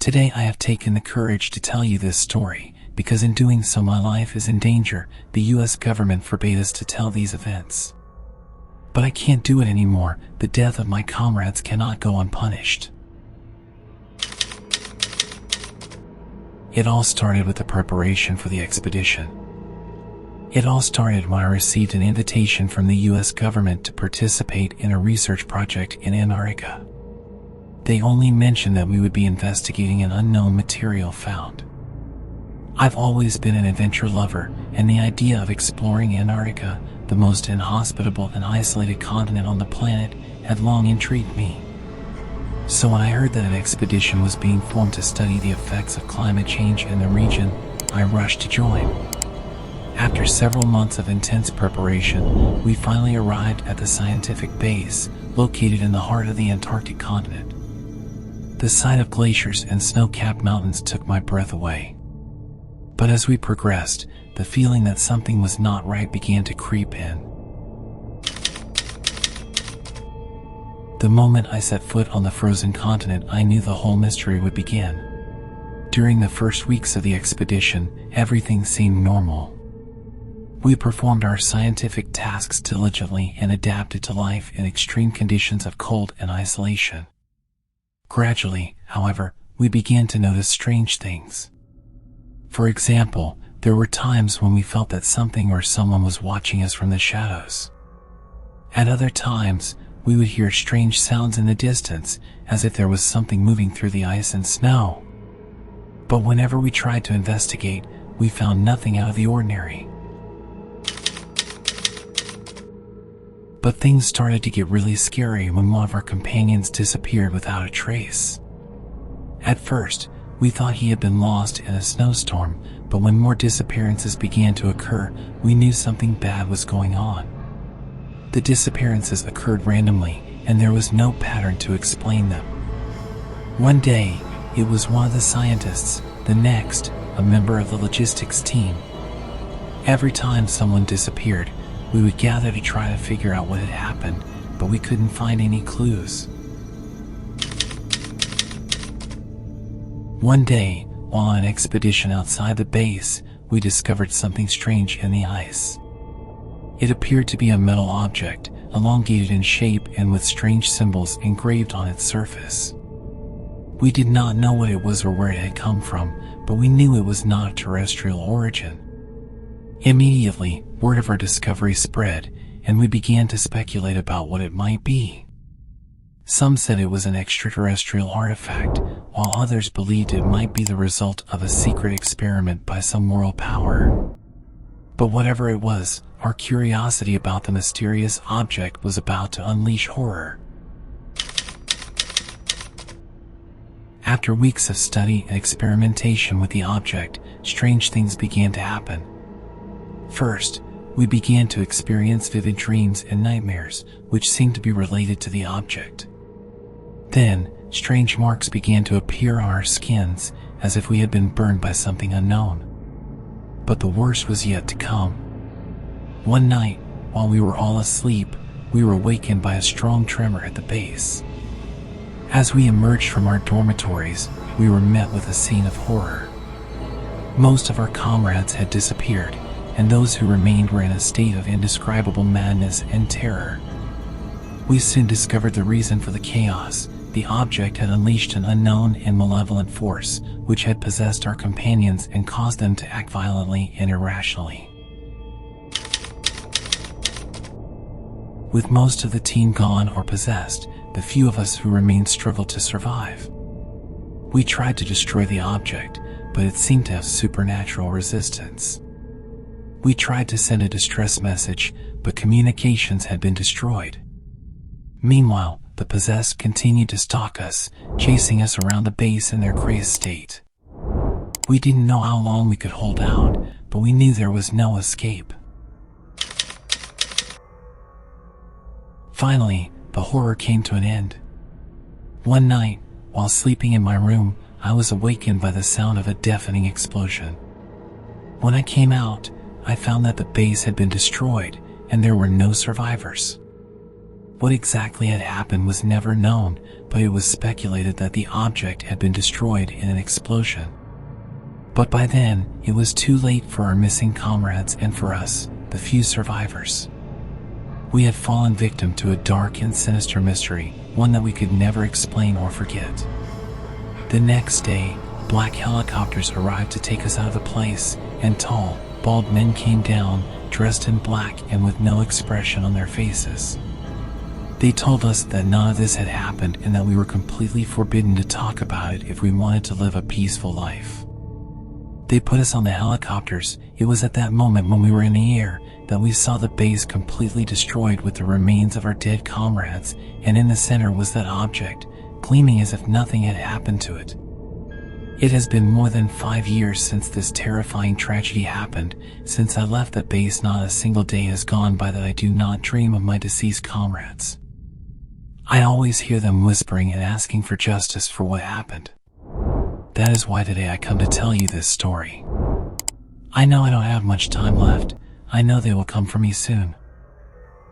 Today I have taken the courage to tell you this story, because in doing so my life is in danger. The US government forbade us to tell these events. But I can't do it anymore. The death of my comrades cannot go unpunished. It all started with the preparation for the expedition. It all started when I received an invitation from the US government to participate in a research project in Antarctica. They only mentioned that we would be investigating an unknown material found. I've always been an adventure lover, and the idea of exploring Antarctica, the most inhospitable and isolated continent on the planet, had long intrigued me. So when I heard that an expedition was being formed to study the effects of climate change in the region, I rushed to join. After several months of intense preparation, we finally arrived at the scientific base, located in the heart of the Antarctic continent. The sight of glaciers and snow-capped mountains took my breath away. But as we progressed, the feeling that something was not right began to creep in. The moment I set foot on the frozen continent, I knew the whole mystery would begin. During the first weeks of the expedition, everything seemed normal. We performed our scientific tasks diligently and adapted to life in extreme conditions of cold and isolation. Gradually, however, we began to notice strange things. For example, there were times when we felt that something or someone was watching us from the shadows. At other times, we would hear strange sounds in the distance, as if there was something moving through the ice and snow. But whenever we tried to investigate, we found nothing out of the ordinary. But things started to get really scary when one of our companions disappeared without a trace. At first, we thought he had been lost in a snowstorm, but when more disappearances began to occur, we knew something bad was going on. The disappearances occurred randomly, and there was no pattern to explain them. One day, it was one of the scientists, the next, a member of the logistics team. Every time someone disappeared, we would gather to try to figure out what had happened, but we couldn't find any clues. One day, while on an expedition outside the base, we discovered something strange in the ice. It appeared to be a metal object, elongated in shape and with strange symbols engraved on its surface. We did not know what it was or where it had come from, but we knew it was not of terrestrial origin. Immediately, word of our discovery spread, and we began to speculate about what it might be. Some said it was an extraterrestrial artifact, while others believed it might be the result of a secret experiment by some world power. But whatever it was, our curiosity about the mysterious object was about to unleash horror. After weeks of study and experimentation with the object, strange things began to happen. First, we began to experience vivid dreams and nightmares, which seemed to be related to the object. Then, strange marks began to appear on our skins, as if we had been burned by something unknown. But the worst was yet to come. One night, while we were all asleep, we were awakened by a strong tremor at the base. As we emerged from our dormitories, we were met with a scene of horror. Most of our comrades had disappeared, and those who remained were in a state of indescribable madness and terror. We soon discovered the reason for the chaos. The object had unleashed an unknown and malevolent force, which had possessed our companions and caused them to act violently and irrationally. With most of the team gone or possessed, the few of us who remained struggled to survive. We tried to destroy the object, but it seemed to have supernatural resistance. We tried to send a distress message, but communications had been destroyed. Meanwhile, the possessed continued to stalk us, chasing us around the base in their crazed state. We didn't know how long we could hold out, but we knew there was no escape. Finally, the horror came to an end. One night, while sleeping in my room, I was awakened by the sound of a deafening explosion. When I came out, I found that the base had been destroyed, and there were no survivors. What exactly had happened was never known, but it was speculated that the object had been destroyed in an explosion. But by then, it was too late for our missing comrades and for us, the few survivors. We had fallen victim to a dark and sinister mystery, one that we could never explain or forget. The next day, black helicopters arrived to take us out of the place, and tall, bald men came down, dressed in black and with no expression on their faces. They told us that none of this had happened and that we were completely forbidden to talk about it if we wanted to live a peaceful life. They put us on the helicopters. It was at that moment when we were in the air that we saw the base completely destroyed with the remains of our dead comrades, and in the center was that object, gleaming as if nothing had happened to it. It has been more than 5 years since this terrifying tragedy happened. Since I left that base, not a single day has gone by that I do not dream of my deceased comrades. I always hear them whispering and asking for justice for what happened. That is why today I come to tell you this story. I know I don't have much time left. I know they will come for me soon.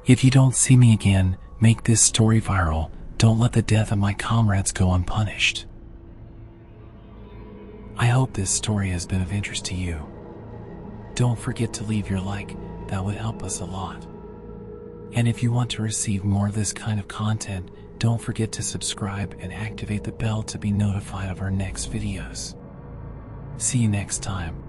If you don't see me again, make this story viral. Don't let the death of my comrades go unpunished. I hope this story has been of interest to you. Don't forget to leave your like, that would help us a lot. And if you want to receive more of this kind of content, don't forget to subscribe and activate the bell to be notified of our next videos. See you next time.